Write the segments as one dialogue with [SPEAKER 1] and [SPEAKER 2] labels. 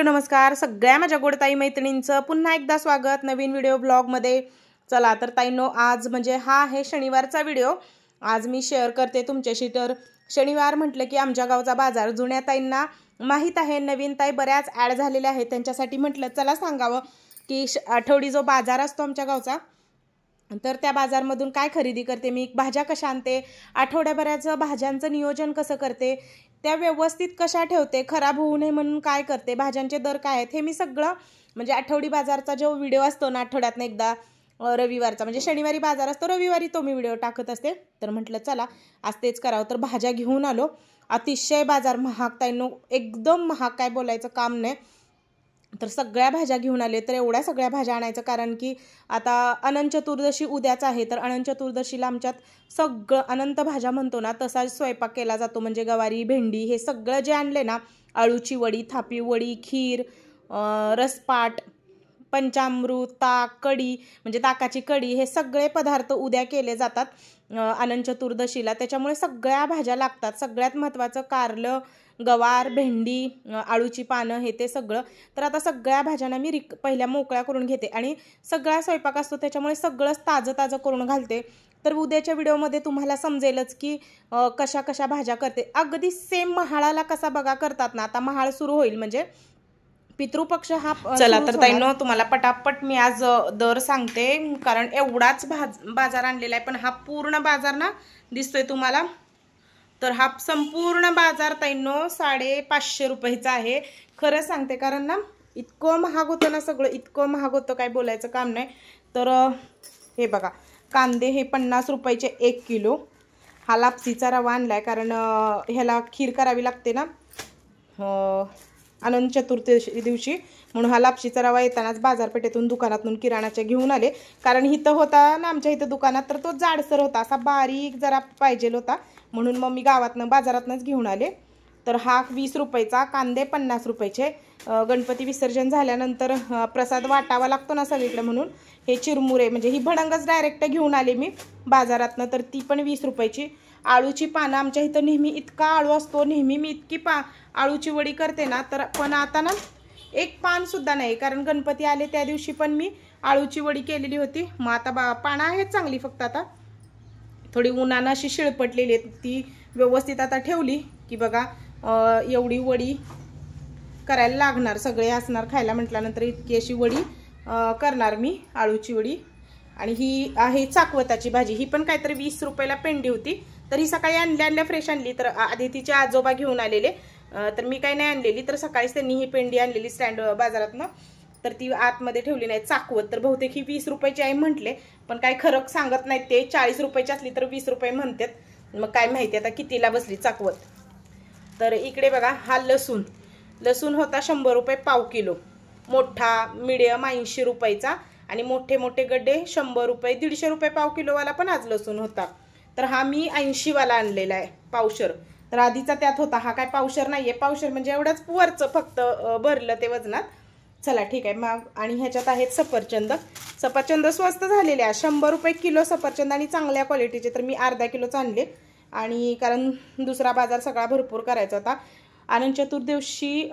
[SPEAKER 1] नमस्कार सगळ्या माझ्या गोडताई मैत्रिणींचं पुन्हा एकदा स्वागत नवीन व्हिडिओ ब्लॉगमध्ये। चला तर ताईंनो, आज म्हणजे हा आहे शनिवारचा व्हिडिओ। आज मी शेअर करते तुमच्याशी। तर शनिवार म्हटलं की आमच्या गावचा बाजार जुन्या ताईंना माहीत आहे, नवीन ताई बऱ्याच ॲड झालेल्या आहेत, त्यांच्यासाठी म्हटलं चला सांगावं की आठवडी जो बाजार असतो आमच्या गावचा, तर त्या बाजारमधून काय खरेदी करते मी, भाज्या कशा आणते, आठवड्याभराचं भाज्यांचं नियोजन कसं करते, त्या व्यवस्थित कशा ठेवते, खराब होऊ नये म्हणून काय करते, भाज्यांचे दर काय आहेत, हे मी सगळं म्हणजे आठवडी बाजारचा जो व्हिडिओ असतो ना आठवड्यातनं एकदा, रविवारचा म्हणजे शनिवारी बाजार असतो, रविवारी तो मी व्हिडिओ टाकत असते। तर म्हटलं चला आज तेच करावं। तर भाज्या घेऊन आलो। अतिशय बाजार महाग ताईंनो, एकदम महाग, काय बोलायचं काम नाही। तर सगळ्या भाज्या घेऊन आले। तर एवढ्या सगळ्या भाज्या आणायचं कारण की आता अनंत चतुर्दशी उद्याच आहे। तर अनंत चतुर्दशीला आमच्यात सगळं अनंत भाज्या म्हणतो ना तसा स्वयंपाक केला जातो, म्हणजे गवारी, भेंडी, हे सगळं जे आणले ना, आळूची वडी, थापी वडी, खीर, रसपाट, पंचामृत, ताक, कढी म्हणजे ताकाची कढी, हे सगळे पदार्थ उद्या केले जातात अनंत चतुर्दशीला, त्याच्यामुळे सगळ्या भाज्या लागतात। सगळ्यात महत्त्वाचं कारलं, गवार, भेंडी, आळूची पानं, हे ते सगळं। तर आता सगळ्या भाज्यांना मी पहिल्या मोकळ्या करून घेते आणि सगळा स्वयंपाक असतो त्याच्यामुळे सगळंच ताजं ताजं करून घालते। तर उद्याच्या व्हिडिओमध्ये तुम्हाला समजेलच की कशा कशा भाज्या करते। अगदी सेम महाळाला कसा बघा करतात ना, आता महाळ सुरू होईल म्हणजे पितृपक्ष हा। चला तर ताईंनो, तुम्हाला पटापट मी आज दर सांगते, कारण एवढाच बाजार आणलेला आहे, पण हा पूर्ण बाजार ना दिसतोय तुम्हाला। तर हा संपूर्ण बाजार ताईंनो 550 रुपयाचा आहे। खरं सांगते, कारण ना इतकं महाग होतं ना, सगळं इतकं महाग होतं काय बोलायचं काम नाही। तर हे बघा, कांदे हे 50 रुपयाचे 1 किलो। हा लापसीचा रवा आणलाय, कारण ह्याला खीर करावी लागते ना अनंत चतुर्दशी दिवशी, म्हणून हा लापशीचा रवा येतानाच बाजारपेठेतून दुकानातून किराणाच्या घेऊन आले। कारण इथं होता ना आमच्या इथं दुकानात, तर तो जाडसर होता, असा बारीक जरा पाहिजे होता, म्हणून मग मी गावातनं बाजारातनंच घेऊन आले। तर हा 20 रुपयाचा, कांदे 50 रुपयाचे। गणपती विसर्जन झाल्यानंतर प्रसाद वाटावा लागतो ना सगळीकडे, म्हणून हे चिरमुरे म्हणजे ही भडंगच डायरेक्ट घेऊन आले मी बाजारातनं, तर ती पण 20 रुपयाची। आळूची पानं, आमच्या इथं नेहमी इतका आळू असतो, नेहमी मी इतकी आळूची वडी करते ना, तर पण आता ना एक पानसुद्धा नाही, कारण गणपती आले त्या दिवशी पण मी आळूची वडी केलेली होती। मग आता पानं आहेत चांगली, फक्त आता थोडी उन्हानं अशी शिळपटलेली आहेत, ती व्यवस्थित आता ठेवली की बघा एवढी वडी करायला लागणार, सगळे असणार खायला म्हटल्यानंतर इतकी अशी वडी करणार मी, आळूची वडी। आणि ही आहे चाकवताची भाजी, ही पण काहीतरी 20 रुपयाला पेंडी होती। तर ही सकाळी आणल्या फ्रेश आणली, तर आधी तिचे आजोबा घेऊन आलेले, तर मी काही नाही आणलेली, तर सकाळीच त्यांनी ही पेंडी आणलेली स्टँड बाजारातनं, तर ती आतमध्ये ठेवली नाही चाकवत। तर बहुतेक ही 20 रुपयाची आहे म्हटले, पण काय खरं सांगत नाहीत ते, 40 रुपयाची असली तर 20 रुपये म्हणतात, मग काय माहिती आता कितीला बसली चाकवत। तर इकडे बघा, हा लसूण होता 100 रुपये पाव किलो, मोठा मीडियम 80 रुपयाचा, आणि मोठे मोठे गड्डे 100 रुपये, 150 रुपये पाव किलोवाला पण आज लसूण होता। तर हा मी 80 वाला आणलेला आहे, पावशर। तर आधीचा त्यात होता, हा काय पावशर नाहीये, पावशर म्हणजे एवढंच वरचं फक्त भरलं ते वजनात। चला ठीक आहे मग। आणि ह्याच्यात आहेत सफरचंद स्वस्त झालेले आहे, 100 रुपये किलो सफरचंद, आणि चांगल्या क्वालिटीचे। तर मी अर्धा किलोच आणले, आणि कारण दुसरा बाजार सगळा भरपूर करायचा होता। अनंत चतुर्दशी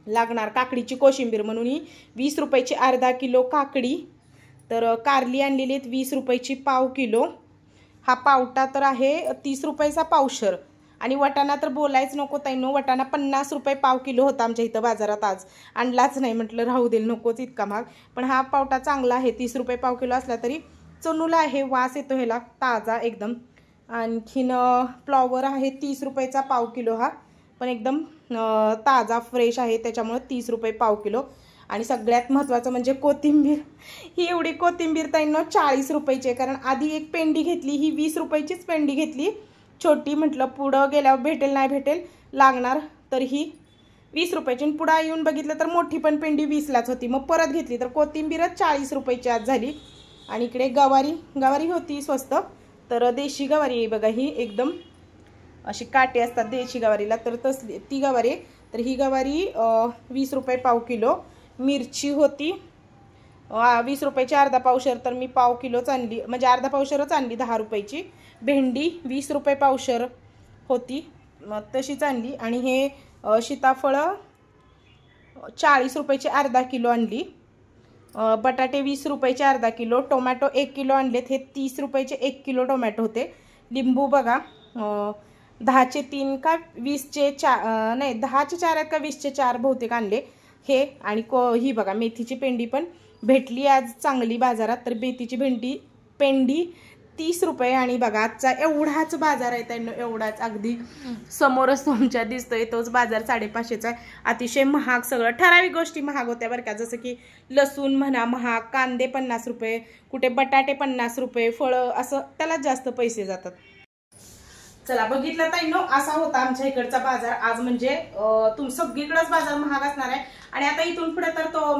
[SPEAKER 1] लागणार काकडीची कोशिंबीर, म्हणून ही 20 रुपयाची अर्धा किलो काकडी। तर कारली आणलेली आहेत 20 रुपयाची पाव किलो। हा पावटा तर आहे 30 रुपयाचा पावशर। आणि वटाणा तर बोलायच नको ताईंनो, वटाणा 50 रुपये पाव किलो होता आमच्या इथं बाजारात, आज आणलाच नाही, म्हटलं राहू देईल, नकोच इतका महाग। पण हा पावटा चांगला आहे, 30 रुपये पाव किलो असला तरी चणूला आहे, वास येतो ह्याला ताजा एकदम। आणखीन फ्लॉवर आहे 30 रुपयाचा पाव किलो, हा पण एकदम ताजा फ्रेश आहे, त्याच्यामुळे 30 रुपये पाव किलो। आणि सगळ्यात महत्त्वाचं म्हणजे कोथिंबीर, ही एवढी कोथिंबीर ताईंनो 40 रुपयाची आहे, कारण आधी एक पेंडी घेतली, ही 20 रुपयाचीच पेंडी घेतली छोटी, म्हटलं पुढं गेल्यावर भेटेल नाही भेटेल लागणार, तर ही 20 रुपयाची। आणि पुढं येऊन बघितलं तर मोठी पण पेंडी 20लाच होती, मग परत घेतली, तर कोथिंबीरच 40 रुपयाची आज झाली। आणि इकडे गवारी होती स्वस्त, तर देशी गवारी आहे बघा, ही एकदम अशी काटे असतात देशी गवारीला, तर तसली ती गवारी। तर ही गवारी 20 रुपये पाव किलो। मिरची होती 20 रुपयाची अर्धा पावशर, तर मी पाव किलोच आणली, म्हणजे अर्धा पावशरच आणली 10 रुपयाची। भेंडी 20 रुपये पावशर होती, तशीच आणली। आणि हे सीताफळं 40 रुपयाची अर्धा किलो आणली, बटाटे 20 रुपयाचे अर्धा किलो, टोमॅटो 1 किलो आणलेत, हे 30 रुपयाचे 1 किलो टोमॅटो होते. लिंबू बघा 10चे 3 का 20चे 4, नाही 10चे 4 आहेत का 20चे 4 बहुतेक आणले हे. आणि ही बघा मेथीची पेंडी पण भेटली आज चांगली बाजारात, तर मेथीची पेंडी 30 रुपये. आणि बघा आजचा एवढाच बाजार आहे त्यांना, एवढाच अगदी समोरच तुमच्या दिसतोय तोच बाजार 550चा आहे. अतिशय महाग सगळं, ठराविक गोष्टी महाग होत्या बरं का, जसं की लसूण म्हणा महाग, कांदे 50 रुपये, कुठे बटाटे 50 रुपये, फळं असं त्यालाच जास्त पैसे जातात. चला बघितलं ताईनो, असा होता आमच्या इकडचा बाजार आज. म्हणजे सगळीकडेच बाजार महाग असणार आहे. आणि आता इथून पुढे तर तो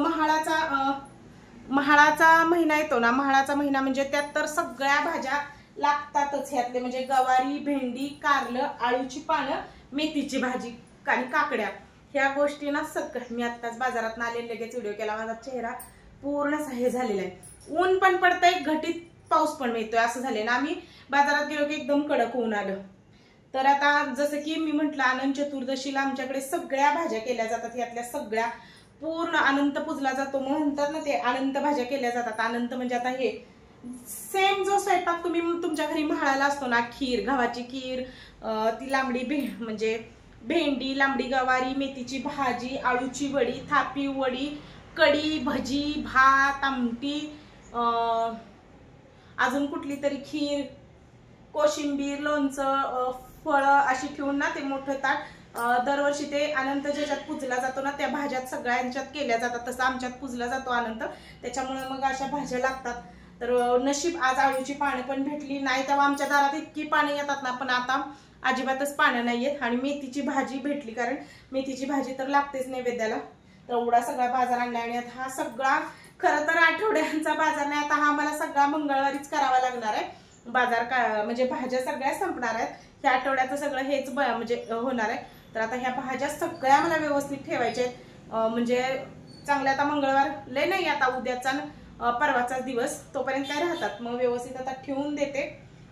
[SPEAKER 1] महाळाचा महिना येतो ना, महाळाचा महिना म्हणजे त्यात तर सगळ्या भाज्या लागतातच. ह्यातले म्हणजे गवारी, भेंडी, कारलं, आळूची पानं, मेथीची भाजी आणि काकड्या, ह्या गोष्टी ना सगळं. मी आत्ताच बाजारात आले, लगेच व्हिडिओ केला, माझा चेहरा पूर्ण हे झालेला आहे. ऊन पण पडतंय, घटीत पाऊस पण मिळतोय, असं झाले ना. आम्ही बाजारात गेलो की एकदम कडक ऊन आलं. तर आता जसं की मी म्हटलं, अनंत चतुर्दशीला आमच्याकडे सगळ्या भाज्या केल्या जातात. यातल्या सगळ्या पूर्ण अनंत पूजला जातो म्हणतात ना, ते अनंत भाज्या केल्या जातात. अनंत म्हणजे आता हे सेम जो स्वयंपाक तुम्ही तुमच्या घरी महाळाला असतो ना, खीर, गव्हाची खीर, ती लांबडी म्हणजे भेंडी, लांबडी गवारी, मेथीची भाजी, आळूची वडी, थापी वडी, कढी, भजी, भात, आमटी, अजून कुठली तरी खीर, कोशिंबीर, लोणचं, फळं अशी ठेवून ना ते मोठं ताट दरवर्षी ते अनंत ज्याच्यात पूजला जातो ना, त्या भाज्यात सगळ्यांच्यात केल्या जातात. तसं आमच्यात पूजला जातो अनंत, त्याच्यामुळे मग अशा भाज्या लागतात. तर नशीब आज आळूची पानं पण भेटली नाही, तेव्हा आमच्या दारात इतकी पानं येतात ना, पण आता अजिबातच पानं नाही येत. आणि मेथीची भाजी भेटली, कारण मेथीची भाजी तर लागतेच नैवेद्याला. तर एवढा सगळा बाजार आणला. आणि आता हा सगळा खरं तर आठवड्यांचा बाजार नाही, आता हा मला सगळा मंगळवारीच करावा लागणार आहे बाजार. म्हणजे भाज्या सगळ्या संपणार आहेत, ह्या आठवड्याचं सगळं हेच म्हणजे होणार आहे. तर आता ह्या भाज्या सगळ्या मला व्यवस्थित ठेवायच्या आहेत. म्हणजे चांगल्या, आता मंगळवार लय नाही, आता उद्याचा परवाचा दिवस तोपर्यंत काय राहतात, मग व्यवस्थित आता ठेवून देते.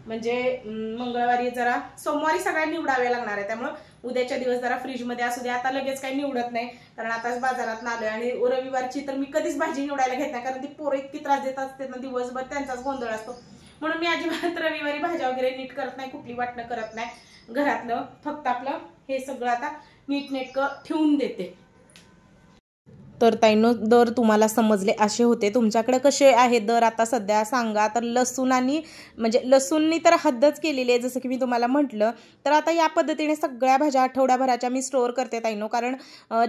[SPEAKER 1] म्हणजे मंगळवारी जरा, सोमवारी सगळ्या निवडाव्या लागणार आहे, त्यामुळे उद्याच्या दिवस जरा फ्रीजमध्ये असू दे. आता लगेच काही निवडत नाही, कारण आताच बाजारात आलोय. आणि रविवारची तर मी कधीच भाजी निवडायला घेत नाही, कारण ती पोरं इतकी त्रास देत असते ना, दिवसभर त्यांचाच गोंधळ असतो. म्हणून मी अजिबात रविवारी भाज्या वगैरे नीट करत नाही, कुठली वाटणं करत नाही घरातलं. फक्त आपलं हे सगळं आता नीटनेटकं ठेवून देते. तर ताईंनो, दर तुम्हाला समजले असे होते. तुमच्याकडे कसे आहे दर आता सध्या सांगा. तर लसूणांनी म्हणजे लसूणनी तर हद्दच केलेली आहे, जसं की मी तुम्हाला म्हटलं. तर आता या पद्धतीने सगळ्या भाज्या आठवड्याभराच्या मी स्टोअर करते ताईंनो, कारण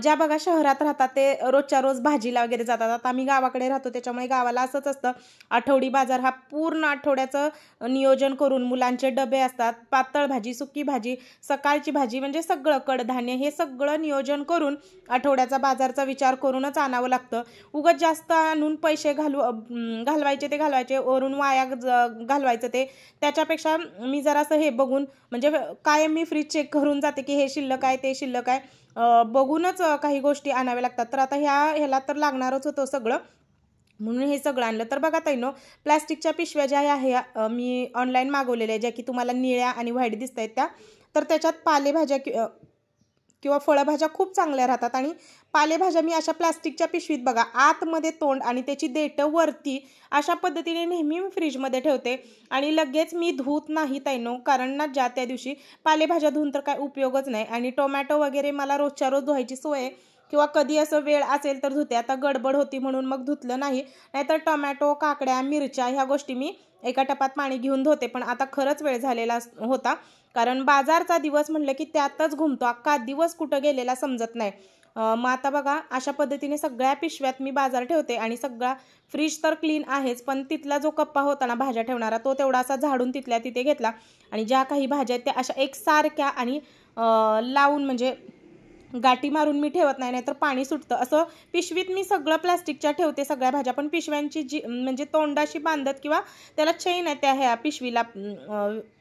[SPEAKER 1] ज्या बघा शहरात राहतात ते रोजच्या रोज भाजीला वगैरे जातात. आता आम्ही गावाकडे राहतो, त्याच्यामुळे गावाला असंच असतं, आठवडी बाजार हा पूर्ण आठवड्याचं नियोजन करून, मुलांचे डबे असतात, पातळ भाजी, सुकी भाजी, सकाळची भाजी, म्हणजे सगळं कडधान्य, हे सगळं नियोजन करून आठवड्याचा बाजारचा विचार करून आणावं लागतं. उगाच जास्त आणून पैसे घालवायचे वरून वाया घालवायचं ते. त्याच्यापेक्षा मी जरासं हे बघून, म्हणजे कायम मी फ्रीज चेक करून जाते की हे शिल्लक आहे, ते शिल्लक आहे, बघूनच काही गोष्टी आणाव्या लागतात. तर आता ह्याला तर लागणारच होतं सगळं, म्हणून हे सगळं आणलं. तर बघा ताईंनो, प्लॅस्टिकच्या पिशव्या ज्या आहे मी ऑनलाईन मागवलेल्या आहे, ज्या की तुम्हाला निळ्या आणि व्हाईट दिसत आहेत त्या. तर त्याच्यात पालेभाज्या किंवा फळभाज्या खूप चांगल्या राहतात. आणि पालेभाज्या मी अशा प्लास्टिकच्या पिशवीत बघा, आतमध्ये तोंड आणि त्याची देठं वरती, अशा पद्धतीने नेहमी मी फ्रीजमध्ये ठेवते. आणि लगेच मी धुत नाही ताईंनो, कारण ना ज्या त्या दिवशी पालेभाज्या धुवून तर काय उपयोगच नाही. आणि टोमॅटो वगैरे मला रोजच्या रोज धुवायची सोय आहे, किंवा कधी असं वेळ असेल तर धुते. आता गडबड होती म्हणून मग धुतलं नाही, नाहीतर टोमॅटो, काकड्या, मिरच्या ह्या गोष्टी मी एका टपात पाणी घेऊन धुते. पण आता खरंच वेळ झालेला होता, कारण बाजारचा दिवस म्हटलं की त्यातच घुमतो, अख्खा दिवस कुठं गेलेला समजत नाही. मग आता बघा अशा पद्धतीने सगळ्या पिशव्यात मी बाजार ठेवते. आणि सगळा फ्रीज तर क्लीन आहेच, पण तिथला जो कप्पा होता ना भाज्या ठेवणारा, तो तेवढा असा झाडून तिथल्या तिथे घेतला. आणि ज्या काही भाज्या आहेत त्या अशा एकसारख्या आणि लावून, म्हणजे गाठी मारून मी ठेवत नाही, नाहीतर पाणी सुटतं. असं पिशवीत मी सगळं प्लास्टिकच्या ठेवते सगळ्या भाज्या. पण पिशव्यांची म्हणजे तोंडाशी बांधत, किंवा त्याला चैन आहे त्या ह्या पिशवीला,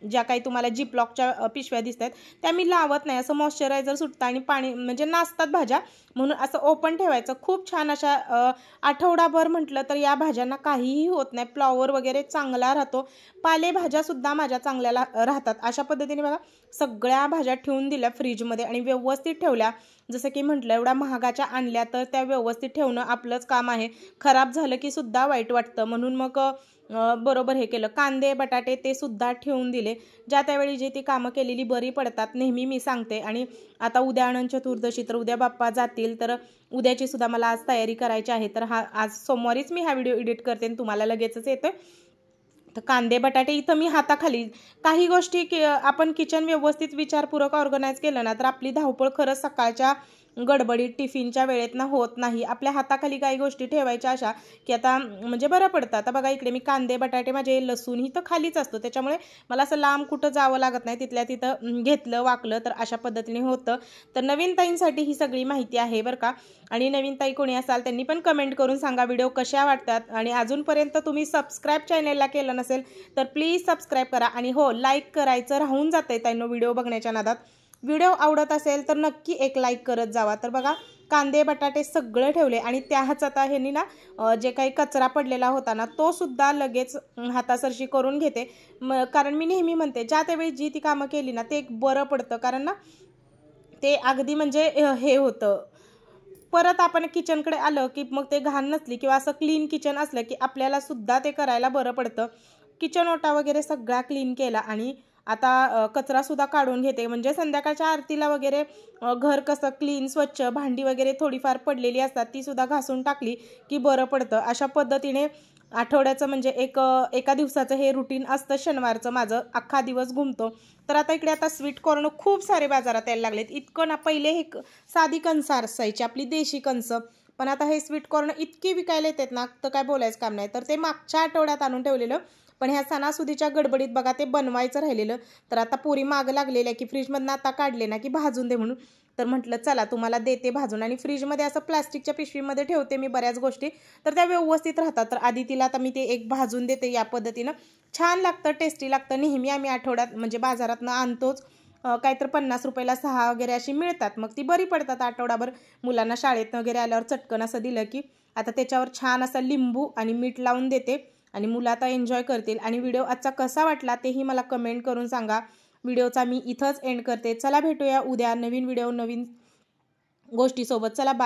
[SPEAKER 1] ज्या काही तुम्हाला जिपलॉकच्या पिशव्या दिसत आहेत त्या मी लावत नाही. असं मॉइश्चरायझर सुटतं आणि पाणी म्हणजे नासतात भाज्या, म्हणून असं ओपन ठेवायचं. खूप छान अशा आठवडाभर म्हटलं तर या भाज्यांना काहीही होत नाही. फ्लॉवर वगैरे चांगला राहतो, पालेभाज्या सुद्धा माझ्या चांगल्या राहतात. अशा पद्धतीने बघा सगळ्या भाज्या ठेवून दिल्या फ्रीजमध्ये आणि व्यवस्थित ठेवल्या. जसं की म्हटलं, एवढा महागाच्या आणल्या तर त्या व्यवस्थित ठेवणं आपलंच काम आहे. खराब झालं की सुद्धा वाईट वाटतं, म्हणून मग बरोबर हे केलं. कांदे बटाटे ते सुद्धा ठेवून दिले. ज्या त्यावेळी जी ती कामं केलेली बरी पडतात, नेहमी मी सांगते. आणि आता उद्या अनंत चतुर्दशी, तर उद्या बाप्पा जातील, तर उद्याची सुद्धा मला आज तयारी करायची आहे. तर आज सोमवारीच मी हा व्हिडिओ एडिट करते आणि तुम्हाला लगेचच येतोय. तर कांदे बटाटे इथं मी हाताखाली, काही गोष्टी आपण किचन व्यवस्थित विचारपूर्वक ऑर्गनाईज केलं ना, तर आपली धावपळ खरंच सकाळच्या गडबडीत टिफिनच्या वेळेतनं होत नाही. आपल्या हाताखाली काही गोष्टी ठेवायच्या अशा की आता म्हणजे बरं पडतं. आता बघा इकडे मी कांदे बटाटे, माझे लसूण ही तर खालीच असतो, त्याच्यामुळे मला असं लांब कुठं जावं लागत नाही. तिथल्या तिथं घेतलं वाकलं तर अशा पद्धतीने होतं. तर नवीन ताईंसाठी ही सगळी माहिती आहे बरं का. आणि नवीन ताई कोणी असाल त्यांनी पण कमेंट करून सांगा व्हिडिओ कशा वाटतात. आणि अजूनपर्यंत तुम्ही सबस्क्राईब चॅनेलला केलं नसेल तर प्लीज सबस्क्राईब करा. आणि हो, लाईक करायचं राहून जातंय ताईंनो व्हिडिओ बघण्याच्या नादात. व्हिडिओ आवडत असेल तर नक्की एक लाईक करत जावा. तर बघा कांदे बटाटे सगळं ठेवले आणि त्याच आता ह्यांनी ना जे काही कचरा पडलेला होता ना, तो सुद्धा लगेच हातासरशी करून घेते. कारण मी नेहमी म्हणते, ज्या त्यावेळी जी ती कामं केली ना ते एक बरं पडतं. कारण ना ते अगदी म्हणजे हे होतं, परत आपण किचनकडे आलं की मग ते घाण नसली किंवा असं क्लीन किचन असलं की आपल्याला सुद्धा ते करायला बरं पडतं. किचन ओटा वगैरे सगळा क्लीन केला आणि आता कचरा सुद्धा काढून घेते. म्हणजे संध्याकाळच्या आरतीला वगैरे घर कसं क्लीन स्वच्छ, भांडी वगैरे थोडीफार पडलेली असतात ती सुद्धा घासून टाकली की बरं पडतं. अशा पद्धतीने आठवड्याचं म्हणजे एका दिवसाचं हे रुटीन असतं. शनिवारचं माझं अख्खा दिवस घुमतो. तर आता इकडे आता स्वीट कॉर्न खूप सारे बाजारात यायला लागलेत. इतकं ना, पहिले हे साधी कणसं असायची आपली देशी कणसं, पण आता हे स्वीट कॉर्न इतके विकायला येतात ना, तर काय बोलायचं काम नाही. तर ते मागच्या आठवड्यात आणून ठेवलेलं, पण ह्या सणासुदीच्या गडबडीत बघा ते बनवायचं राहिलेलं. तर आता पोरी मागं लागलेल्या की फ्रीजमधनं आता काढले ना की भाजून दे म्हणून. तर म्हटलं चला तुम्हाला देते भाजून. आणि फ्रीजमध्ये असं प्लास्टिकच्या पिशवीमध्ये ठेवते मी बऱ्याच गोष्टी, तर त्या व्यवस्थित राहतात. तर आधी तिला आता मी ते एक भाजून देते या पद्धतीनं. छान लागतं, टेस्टी लागतं. नेहमी आम्ही आठवड्यात म्हणजे बाजारातनं आणतोच. काहीतरी 50 रुपयाला 6 वगैरे अशी मिळतात. मग ती बरी पडतात आठवडाभर. मुलांना शाळेत वगैरे आल्यावर चटकन असं दिलं की आता त्याच्यावर छान असं लिंबू आणि मीठ लावून देते आणि मुलं आता एन्जॉय करतील. आणि व्हिडिओ आजचा कसा वाटला तेही मला कमेंट करून सांगा. व्हिडिओचा मी इथंच एंड करते. चला भेटूया उद्या नवीन व्हिडिओ नवीन गोष्टीसोबत. चला बाय.